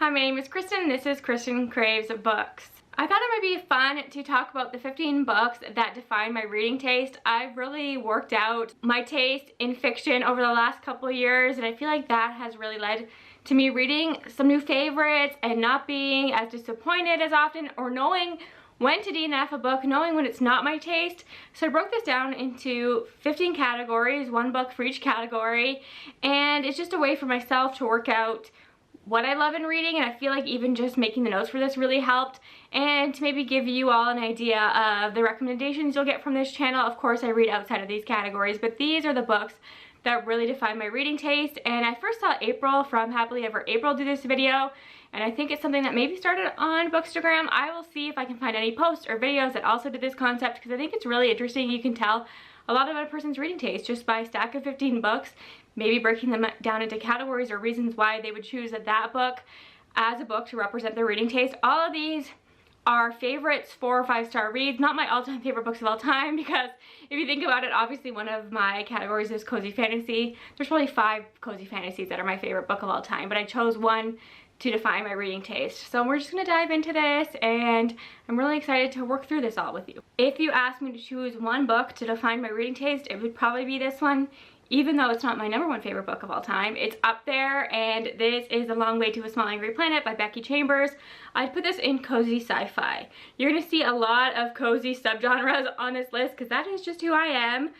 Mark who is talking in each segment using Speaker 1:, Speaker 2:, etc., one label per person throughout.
Speaker 1: Hi, my name is Kristin and this is Kristin Kraves Books. I thought it might be fun to talk about the 15 books that define my reading taste. I've really worked out my taste in fiction over the last couple of years, and I feel like that has really led to me reading some new favorites and not being as disappointed as often, or knowing when to DNF a book, knowing when it's not my taste. So I broke this down into 15 categories, one book for each category, and it's just a way for myself to work out what I love in reading, and I feel like even just making the notes for this really helped, and to maybe give you all an idea of the recommendations you'll get from this channel. Of course, I read outside of these categories, but these are the books that really define my reading taste. And I first saw April from Happily Ever April do this video, and I think it's something that maybe started on Bookstagram. I will see if I can find any posts or videos that also did this concept, because I think it's really interesting. You can tell a lot about a person's reading taste just by a stack of 15 books, maybe breaking them down into categories or reasons why they would choose that book as a book to represent their reading taste. All of these are favorites, 4 or 5 star reads, not my all-time favorite books of all time, because if you think about it, obviously one of my categories is cozy fantasy. There's probably 5 cozy fantasies that are my favorite book of all time, but I chose one to define my reading taste. So we're just gonna dive into this, and I'm really excited to work through this all with you. If you asked me to choose one book to define my reading taste, it would probably be this one. Even though it's not my #1 favorite book of all time, it's up there, and this is A Long Way to a Small Angry Planet by Becky Chambers. I'd put this in cozy sci-fi. You're gonna see a lot of cozy subgenres on this list because that is just who I am.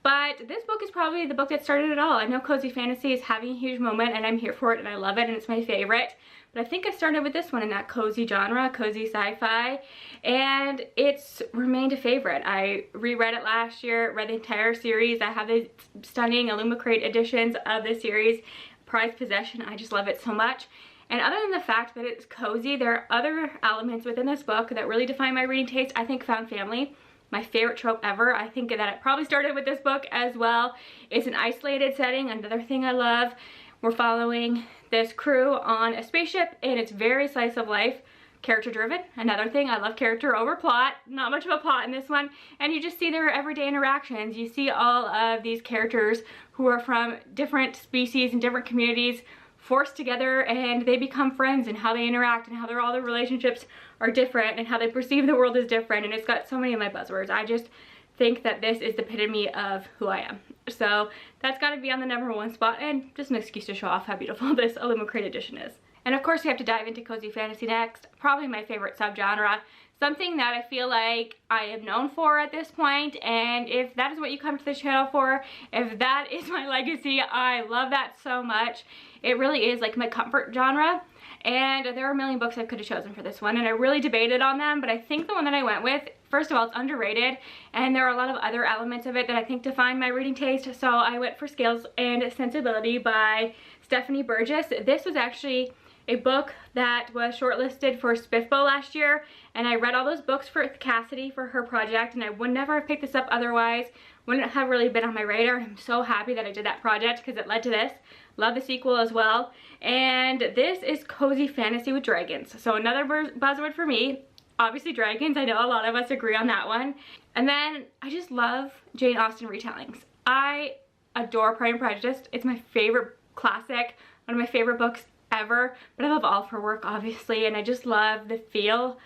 Speaker 1: But this book is probably the book that started it all. I know cozy fantasy is having a huge moment, and I'm here for it, and I love it, and it's my favorite. But I think I started with this one in that cozy genre, cozy sci-fi, and it's remained a favorite. I reread it last year, read the entire series. I have the stunning Illumicrate editions of the series, prized possession. I just love it so much. And other than the fact that it's cozy, there are other elements within this book that really define my reading taste. I think found family, my favorite trope ever. I think that it probably started with this book as well. It's an isolated setting, another thing I love. We're following this crew on a spaceship, and it's very slice of life, character driven. Another thing, I love character over plot. Not much of a plot in this one. And you just see their everyday interactions. You see all of these characters who are from different species and different communities forced together, and they become friends, and how they interact, and how all their relationships are different, and how they perceive the world is different. And it's got so many of my buzzwords. I just think that this is the epitome of who I am. So that's got to be on the #1 spot, and just an excuse to show off how beautiful this Illumicrate edition is. And of course we have to dive into cozy fantasy next. Probably my favorite subgenre. Something that I feel like I am known for at this point, and if that is what you come to the channel for, if that is my legacy, I love that so much. It really is like my comfort genre, and there are a million books I could have chosen for this one, and I really debated on them, but I think the one that I went with, first of all, it's underrated, and there are a lot of other elements of it that I think define my reading taste, so I went for Scales and Sensibility by Stephanie Burgess. This was actually a book that was shortlisted for SPIFFBO last year, and I read all those books for Cassidy for her project, and I would never have picked this up otherwise. Wouldn't have really been on my radar. I'm so happy that I did that project because it led to this. Love the sequel as well. And this is cozy fantasy with dragons. So another buzzword for me. Obviously dragons. I know a lot of us agree on that one. And then I just love Jane Austen retellings. I adore Pride and Prejudice. It's my favorite classic, one of my favorite books ever, but I love all of her work, obviously, and I just love the feel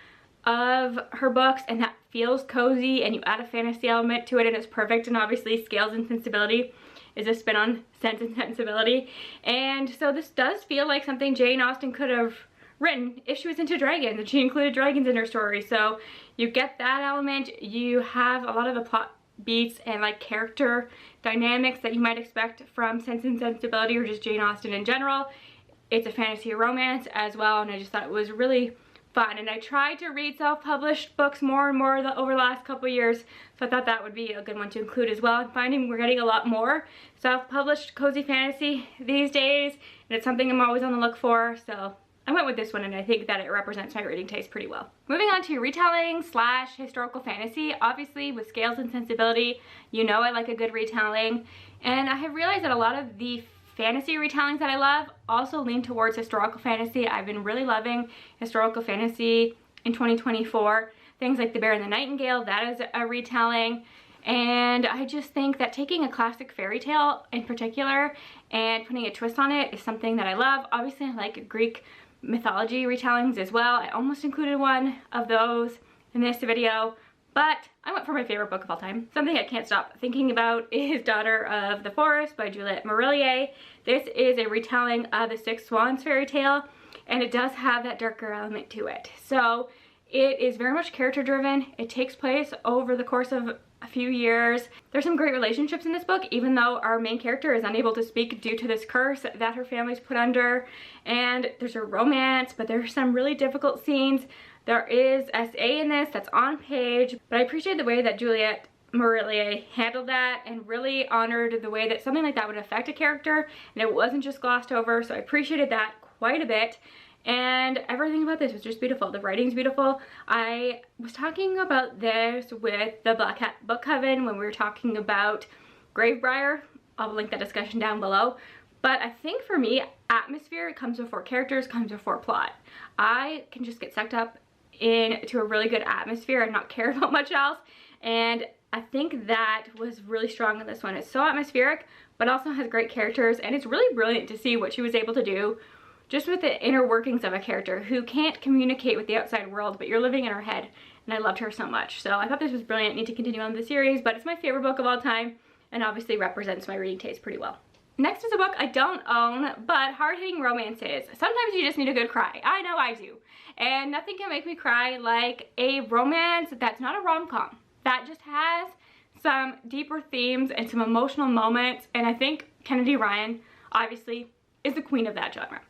Speaker 1: of her books, and that feels cozy, and you add a fantasy element to it, and it's perfect. And obviously Scales and Sensibility is a spin on Sense and Sensibility, and so this does feel like something Jane Austen could have written if she was into dragons, and she included dragons in her story. So you get that element, you have a lot of the plot beats and like character dynamics that you might expect from Sense and Sensibility or just Jane Austen in general. It's a fantasy romance as well, and I just thought it was really fun. And I tried to read self-published books more and more over the last couple years, so I thought that would be a good one to include as well. I'm finding we're getting a lot more self-published cozy fantasy these days, and it's something I'm always on the look for, so I went with this one, and I think that it represents my reading taste pretty well. Moving on to retelling / historical fantasy. Obviously with Scales and Sensibility, you know I like a good retelling, and I have realized that a lot of the fantasy retellings that I love also lean towards historical fantasy. I've been really loving historical fantasy in 2024. Things like The Bear and the Nightingale, that is a retelling. And I just think that taking a classic fairy tale in particular and putting a twist on it is something that I love. Obviously I like Greek mythology retellings as well. I almost included one of those in this video, but I went for my favorite book of all time. Something I can't stop thinking about is Daughter of the Forest by Juliette Marillier. This is a retelling of the Six Swans fairy tale, and it does have that darker element to it. So it is very much character driven. It takes place over the course of a few years. There's some great relationships in this book, even though our main character is unable to speak due to this curse that her family's put under. And there's a romance, but there's some really difficult scenes. There is SA in this that's on page, but I appreciate the way that Juliette Marillier handled that and really honored the way that something like that would affect a character, and it wasn't just glossed over, so I appreciated that quite a bit. And everything about this was just beautiful. The writing's beautiful. I was talking about this with the Black Hat Book Coven when we were talking about Gravebriar. I'll link that discussion down below. But I think for me, atmosphere comes before characters, comes before plot. I can just get sucked up into a really good atmosphere and not care about much else. And I think that was really strong in this one. It's so atmospheric, but also has great characters, and it's really brilliant to see what she was able to do just with the inner workings of a character who can't communicate with the outside world, but you're living in her head, and I loved her so much. So I thought this was brilliant. I need to continue on the series, but it's my favorite book of all time and obviously represents my reading taste pretty well. Next is a book I don't own, but hard-hitting romances. Sometimes you just need a good cry. I know I do. And nothing can make me cry like a romance that's not a rom-com, that just has some deeper themes and some emotional moments. And I think Kennedy Ryan, obviously, is the queen of that genre.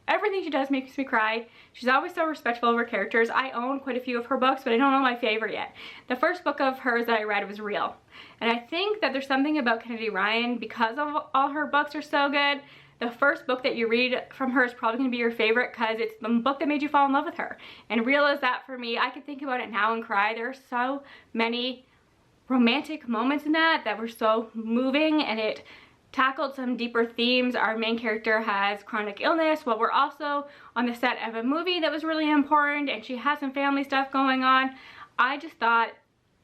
Speaker 1: Everything she does makes me cry. She's always so respectful of her characters. I own quite a few of her books, but I don't know my favorite yet. The first book of hers that I read was Real. And I think that there's something about Kennedy Ryan, because of all her books are so good, the first book that you read from her is probably going to be your favorite because it's the book that made you fall in love with her. And Real is that for me. I can think about it now and cry. There are so many romantic moments in that were so moving, and it tackled some deeper themes. Our main character has chronic illness while we're also on the set of a movie that was really important, and she has some family stuff going on. I just thought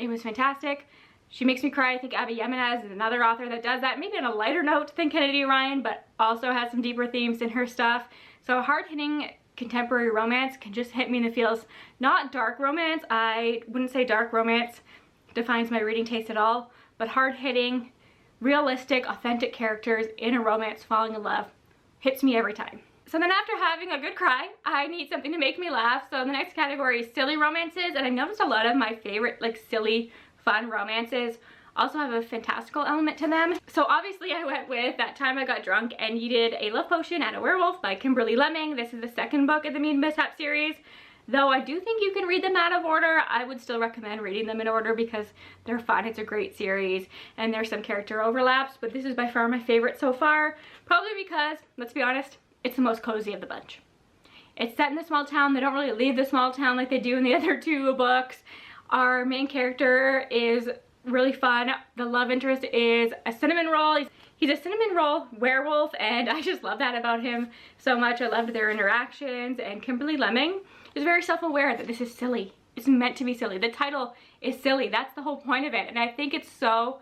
Speaker 1: it was fantastic. She makes me cry. I think Abby Jimenez is another author that does that, maybe on a lighter note than Kennedy Ryan, but also has some deeper themes in her stuff. So hard-hitting contemporary romance can just hit me in the feels. Not dark romance. I wouldn't say dark romance defines my reading taste at all, but hard-hitting, realistic, authentic characters in a romance falling in love hits me every time. So then after having a good cry, I need something to make me laugh. So the next category is silly romances, and I noticed a lot of my favorite like silly fun romances also have a fantastical element to them. So obviously I went with That Time I Got Drunk and Needed a Love Potion and a Werewolf by Kimberly Lemming. This is the second book in the Mean Mishap series. Though I do think you can read them out of order, I would still recommend reading them in order because they're fun. It's a great series and there's some character overlaps, but this is by far my favorite so far. Probably because, let's be honest, it's the most cozy of the bunch. It's set in the small town. They don't really leave the small town like they do in the other two books. Our main character is really fun. The love interest is a cinnamon roll. He's a cinnamon roll werewolf, and I just love that about him so much. I loved their interactions, and Kimberly Lemming is very self-aware that this is silly. It's meant to be silly. The title is silly. That's the whole point of it, and I think it's so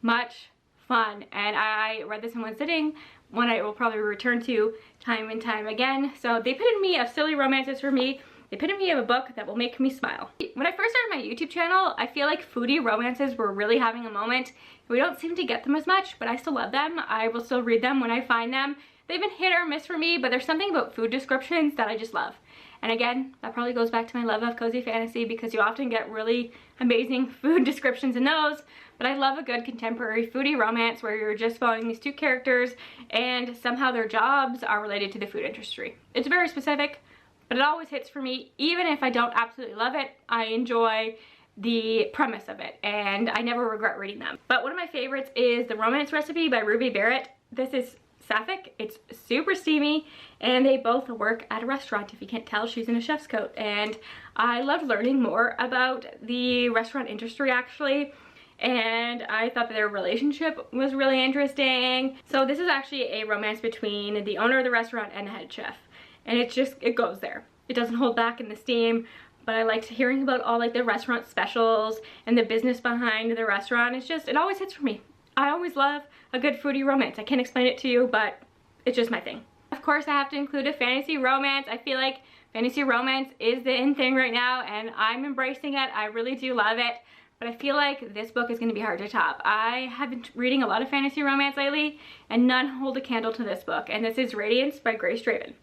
Speaker 1: much fun. And I read this in one sitting, one I will probably return to time and time again. So the epitome of silly romances for me, the epitome of a book that will make me smile. When I first started my YouTube channel, I feel like foodie romances were really having a moment. We don't seem to get them as much, but I still love them. I will still read them when I find them. They've been hit or miss for me, but there's something about food descriptions that I just love. And again, that probably goes back to my love of cozy fantasy because you often get really amazing food descriptions in those. But I love a good contemporary foodie romance where you're just following these two characters and somehow their jobs are related to the food industry. It's very specific, but it always hits for me. Even if I don't absolutely love it, I enjoy the premise of it and I never regret reading them. But one of my favorites is The Romance Recipe by Ruby Barrett. This is sapphic, it's super steamy, and they both work at a restaurant. If you can't tell, she's in a chef's coat, and I loved learning more about the restaurant industry actually, and I thought that their relationship was really interesting. So this is actually a romance between the owner of the restaurant and the head chef, and it goes there. It doesn't hold back in the steam, but I liked hearing about all like the restaurant specials and the business behind the restaurant. It always hits for me. I always love a good foodie romance. I can't explain it to you, but it's just my thing. Of course I have to include a fantasy romance. I feel like fantasy romance is the in thing right now and I'm embracing it. I really do love it. But I feel like this book is going to be hard to top. I have been reading a lot of fantasy romance lately and none hold a candle to this book. And this is Radiance by Grace Draven.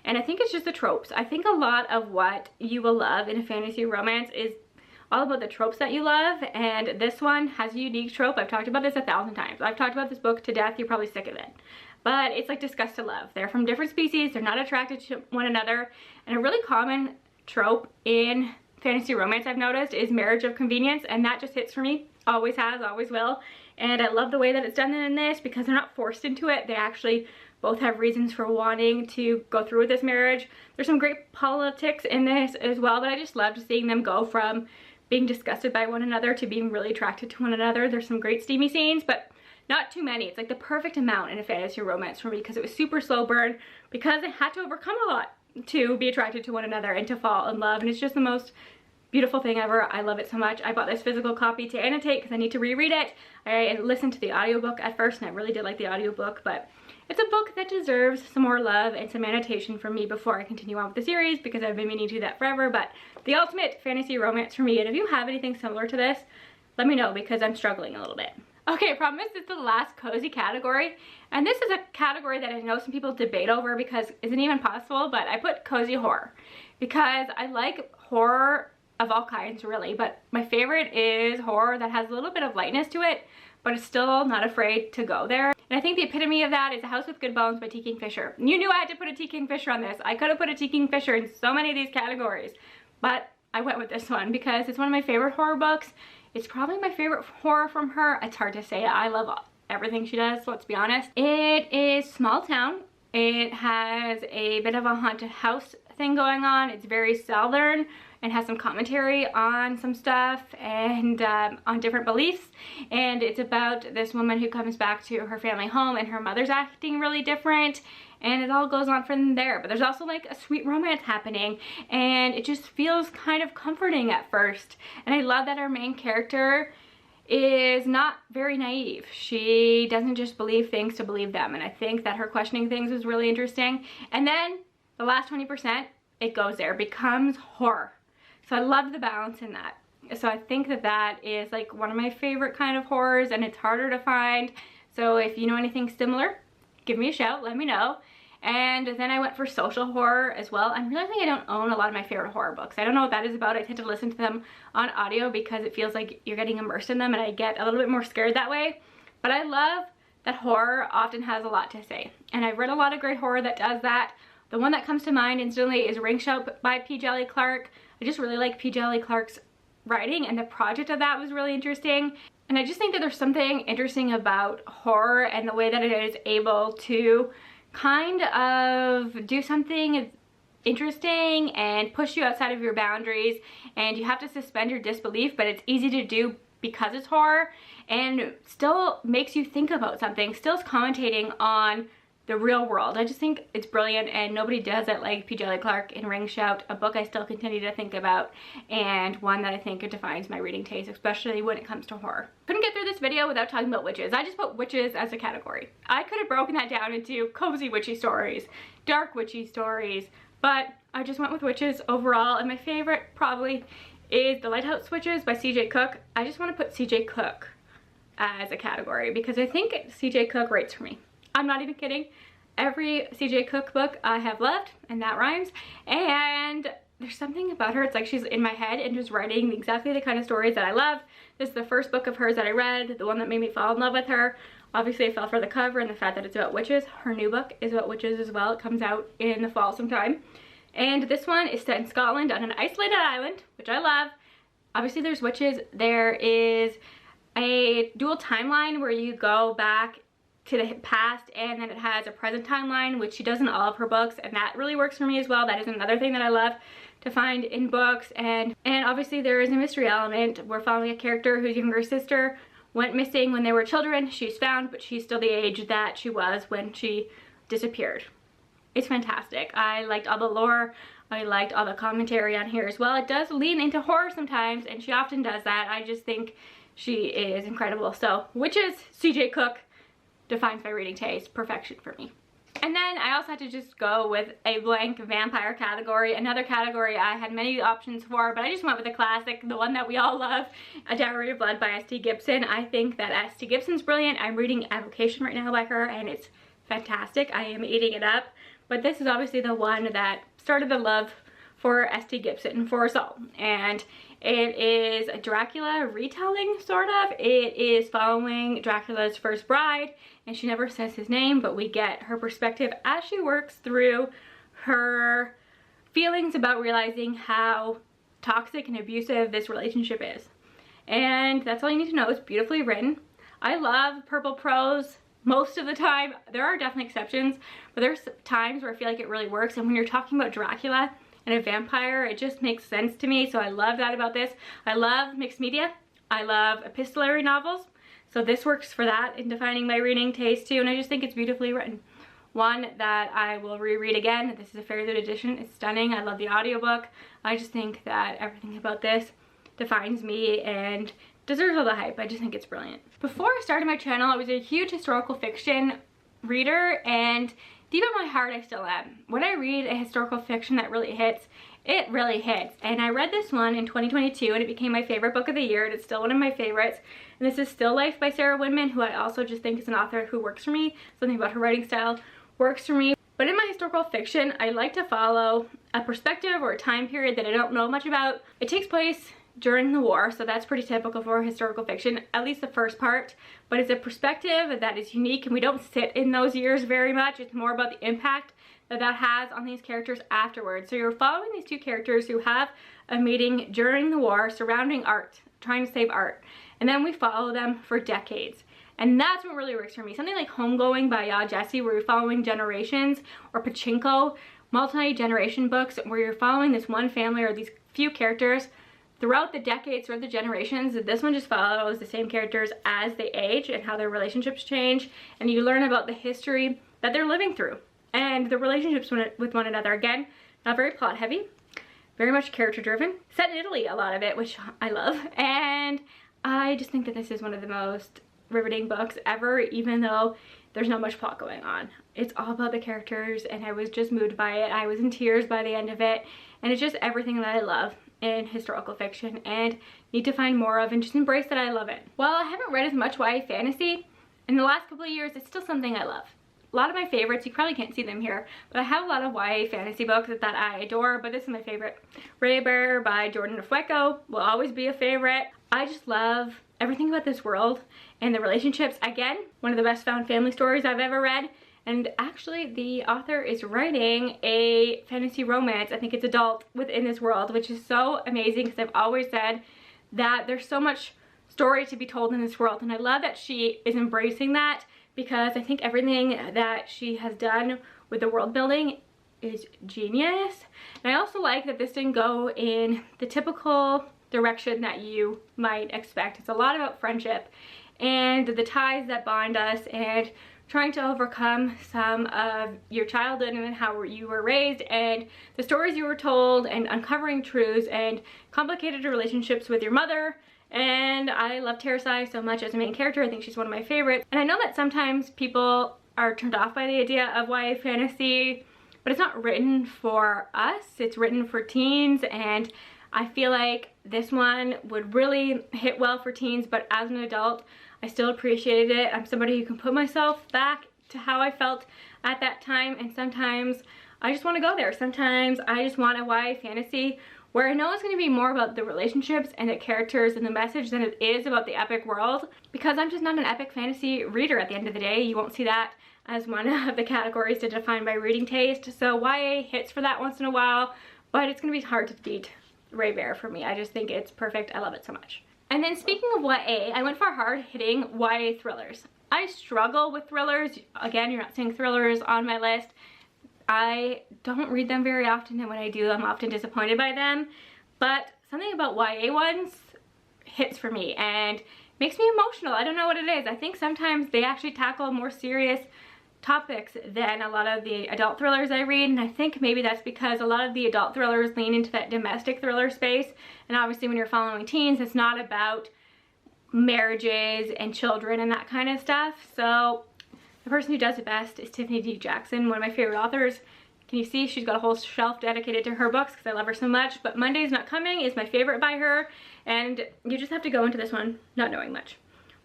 Speaker 1: And I think it's just the tropes. I think a lot of what you will love in a fantasy romance is all about the tropes that you love, and this one has a unique trope. I've talked about this 1,000 times. I've talked about this book to death. You're probably sick of it. But it's like disgust to love. They're from different species. They're not attracted to one another. And a really common trope in fantasy romance I've noticed is marriage of convenience, and that just hits for me. Always has, always will. And I love the way that it's done in this because they're not forced into it. They actually both have reasons for wanting to go through with this marriage. There's some great politics in this as well, but I just loved seeing them go from being disgusted by one another to being really attracted to one another. There's some great steamy scenes, but not too many. It's like the perfect amount in a fantasy romance for me because it was super slow burn, because I had to overcome a lot to be attracted to one another and to fall in love, and it's just the most beautiful thing ever. I love it so much. I bought this physical copy to annotate because I need to reread it. I listened to the audiobook at first and I really did like the audiobook, but it's a book that deserves some more love and some annotation from me before I continue on with the series, because I've been meaning to do that forever. But the ultimate fantasy romance for me, and if you have anything similar to this, let me know because I'm struggling a little bit. Okay, I promise this is the last cozy category, and this is a category that I know some people debate over because isn't even possible, but I put cozy horror because I like horror of all kinds really, but my favorite is horror that has a little bit of lightness to it, but it's still not afraid to go there. And I think the epitome of that is A House with Good Bones by T. Kingfisher. You knew I had to put a T. Kingfisher on this. I could have put a T. Kingfisher in so many of these categories, but I went with this one because it's one of my favorite horror books. It's probably my favorite horror from her. It's hard to say. I love everything she does, let's be honest. It is small town. It has a bit of a haunted house thing going on. It's very southern and has some commentary on some stuff and on different beliefs. And it's about this woman who comes back to her family home and her mother's acting really different, and it all goes on from there. But there's also like a sweet romance happening, and it just feels kind of comforting at first. And I love that our main character is not very naive. She doesn't just believe things to believe them, and I think that her questioning things is really interesting. And then the last 20%, it goes there, becomes horror. So I love the balance in that. So I think that that is like one of my favorite kind of horrors, and it's harder to find. So if you know anything similar, give me a shout, let me know. And then I went for social horror as well. I'm realizing I don't own a lot of my favorite horror books. I don't know what that is about. I tend to listen to them on audio because it feels like you're getting immersed in them, and I get a little bit more scared that way. But I love that horror often has a lot to say. And I've read a lot of great horror that does that. The one that comes to mind instantly is Ring Shout by P. Djeli Clark. I just really like P. Djeli Clark's writing, and the project of that was really interesting. And I just think that there's something interesting about horror and the way that it is able to kind of do something interesting and push you outside of your boundaries, and you have to suspend your disbelief, but it's easy to do because it's horror, and still makes you think about something, still is commentating on the real world. I just think it's brilliant, and nobody does it like P. Djeli Clark in Ring Shout, a book I still continue to think about, and one that I think defines my reading taste, especially when it comes to horror. Couldn't get through this video without talking about witches. I just put witches as a category. I could have broken that down into cozy witchy stories, dark witchy stories, but I just went with witches overall, and my favorite probably is The Lighthouse Witches by C.J. Cook. I just want to put C.J. Cook as a category because I think C.J. Cook writes for me. I'm not even kidding. Every C.J. Cook book I have loved, and that rhymes, and there's something about her. It's like she's in my head and just writing exactly the kind of stories that I love. This is the first book of hers that I read, the one that made me fall in love with her. Obviously I fell for the cover and the fact that it's about witches. Her new book is about witches as well. It comes out in the fall sometime. And this one is set in Scotland on an isolated island, which I love. Obviously there's witches. There is a dual timeline where you go back to the past, and then it has a present timeline, which she does in all of her books, and that really works for me as well. That is another thing that I love to find in books. And obviously there is a mystery element. We're following a character whose younger sister went missing when they were children. She's found, but she's still the age that she was when she disappeared. It's fantastic. I liked all the lore. I liked all the commentary on here as well. It does lean into horror sometimes, and she often does that. I just think she is incredible. So, Witches, C.J. Cook, defines my reading taste. Perfection for me. And then I also had to just go with a blank vampire category, another category I had many options for, but I just went with the classic, the one that we all love, A Diary of Blood by S.T. Gibson. I think that S.T. Gibson's brilliant. I'm reading Avocation right now by her, and it's fantastic. I am eating it up, but this is obviously the one that started the love for S.T. Gibson for us all, and it is a Dracula retelling, sort of. It is following Dracula's first bride, and she never says his name, but we get her perspective as she works through her feelings about realizing how toxic and abusive this relationship is. And that's all you need to know. It's beautifully written. I love purple prose most of the time. There are definitely exceptions, but there's times where I feel like it really works, and when you're talking about Dracula and a vampire, it just makes sense to me, so I love that about this. I love mixed media. I love epistolary novels, so this works for that in defining my reading taste too, and I just think it's beautifully written. One that I will reread again. This is a fairly good edition. It's stunning. I love the audiobook. I just think that everything about this defines me and deserves all the hype. I just think it's brilliant. Before I started my channel, I was a huge historical fiction reader, and deep in my heart I still am. When I read a historical fiction that really hits, it really hits. And I read this one in 2022 and it became my favorite book of the year, and it's still one of my favorites. And this is Still Life by Sarah Winman, who I also just think is an author who works for me. Something about her writing style works for me. But in my historical fiction, I like to follow a perspective or a time period that I don't know much about. It takes place during the war, so that's pretty typical for historical fiction, at least the first part, but it's a perspective that is unique, and we don't sit in those years very much. It's more about the impact that that has on these characters afterwards. So you're following these two characters who have a meeting during the war surrounding art, trying to save art, and then we follow them for decades. And that's what really works for me. Something like Homegoing by Ya Jesse, where you're following generations, or Pachinko, multi-generation books where you're following this one family or these few characters throughout the decades, throughout the generations. This one just follows the same characters as they age and how their relationships change, and you learn about the history that they're living through and the relationships with one another. Again, not very plot heavy, very much character driven. Set in Italy, a lot of it, which I love, and I just think that this is one of the most riveting books ever, even though there's not much plot going on. It's all about the characters, and I was just moved by it. I was in tears by the end of it, and it's just everything that I love in historical fiction and need to find more of, and just embrace that I love it. While I haven't read as much YA fantasy in the last couple of years, it's still something I love. A lot of my favorites, you probably can't see them here, but I have a lot of YA fantasy books that I adore, but this is my favorite. Ray Bear by Jordan Fueco will always be a favorite. I just love everything about this world and the relationships. Again, one of the best found family stories I've ever read. And actually the author is writing a fantasy romance, I think it's adult, within this world, which is so amazing, because I've always said that there's so much story to be told in this world, and I love that she is embracing that, because I think everything that she has done with the world building is genius. And I also like that this didn't go in the typical direction that you might expect. It's a lot about friendship and the ties that bind us, and trying to overcome some of your childhood and how you were raised and the stories you were told, and uncovering truths and complicated relationships with your mother. And I love Terasai so much as a main character. I think she's one of my favorites. And I know that sometimes people are turned off by the idea of YA fantasy, but it's not written for us, it's written for teens, and I feel like this one would really hit well for teens, but as an adult, I still appreciated it. I'm somebody who can put myself back to how I felt at that time, and sometimes I just want to go there. Sometimes I just want a YA fantasy where I know it's going to be more about the relationships and the characters and the message than it is about the epic world, because I'm just not an epic fantasy reader at the end of the day. You won't see that as one of the categories to define my reading taste. So YA hits for that once in a while, but it's going to be hard to beat Ray Bear for me. I just think it's perfect. I love it so much. And then speaking of YA, I went for hard-hitting YA thrillers. I struggle with thrillers. Again, you're not seeing thrillers on my list. I don't read them very often, and when I do, I'm often disappointed by them. But something about YA ones hits for me and makes me emotional. I don't know what it is. I think sometimes they actually tackle more serious topics than a lot of the adult thrillers I read, and I think maybe that's because a lot of the adult thrillers lean into that domestic thriller space, and obviously when you're following teens, it's not about marriages and children and that kind of stuff. So The person who does it best is Tiffany D. Jackson, one of my favorite authors. Can you see she's got a whole shelf dedicated to her books because I love her so much. But Monday's Not Coming is my favorite by her, and you just have to go into this one not knowing much.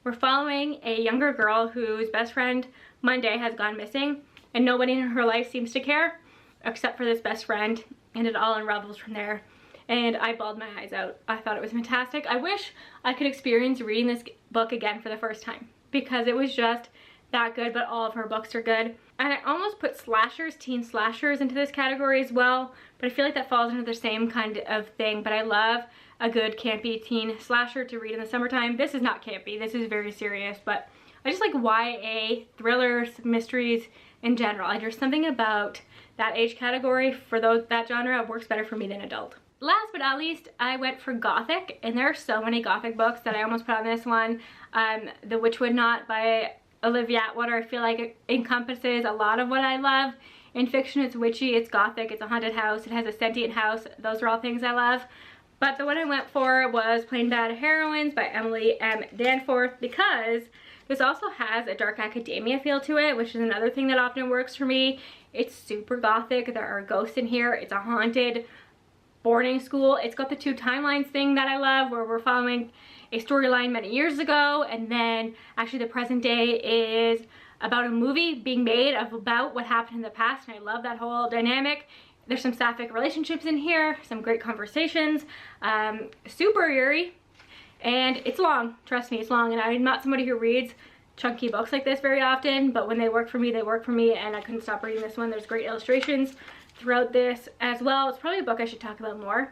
Speaker 1: We're following a younger girl whose best friend Monday has gone missing, and nobody in her life seems to care except for this best friend, and it all unravels from there. And I bawled my eyes out. I thought it was fantastic. I wish I could experience reading this book again for the first time because it was just that good, but all of her books are good. And I almost put slashers, teen slashers into this category as well, but I feel like that falls into the same kind of thing. But I love a good campy teen slasher to read in the summertime. This is not campy, this is very serious, but I just like YA, thrillers, mysteries in general. There's something about that age category for that genre works better for me than adult. Last but not least, I went for Gothic, and there are so many Gothic books that I almost put on this one. The Witch Would Not by Olivia Atwater, I feel like it encompasses a lot of what I love. In fiction, it's witchy, it's Gothic, it's a haunted house, it has a sentient house. Those are all things I love. But the one I went for was Plain Bad Heroines by Emily M. Danforth, because this also has a dark academia feel to it, which is another thing that often works for me. It's super Gothic, there are ghosts in here, it's a haunted boarding school. It's got the two timelines thing that I love, where we're following a storyline many years ago, and then actually the present day is about a movie being made about what happened in the past, and I love that whole dynamic. There's some sapphic relationships in here, some great conversations, super eerie, and it's long. Trust me, it's long, and I'm not somebody who reads chunky books like this very often, but when they work for me, they work for me, and I couldn't stop reading this one. There's great illustrations throughout this as well. It's probably a book I should talk about more.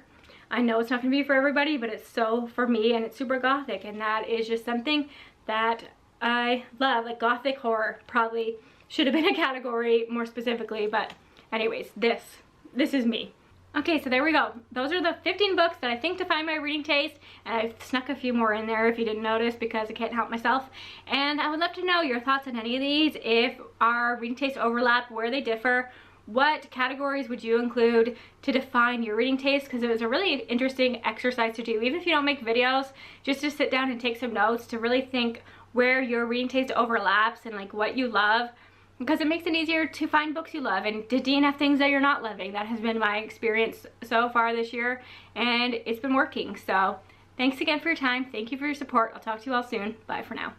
Speaker 1: I know it's not going to be for everybody, but it's so for me, and it's super Gothic, and that is just something that I love. Like Gothic horror probably should have been a category more specifically, but anyways, this is me. Okay, so there we go. Those are the 15 books that I think define my reading taste, and I've snuck a few more in there if you didn't notice because I can't help myself. And I would love to know your thoughts on any of these, if our reading tastes overlap, where they differ. What categories would you include to define your reading taste? Because it was a really interesting exercise to do, even if you don't make videos, just to sit down and take some notes to really think where your reading taste overlaps and like what you love, because it makes it easier to find books you love and to DNF things that you're not loving. That has been my experience so far this year, and it's been working. So thanks again for your time. Thank you for your support. I'll talk to you all soon. Bye for now.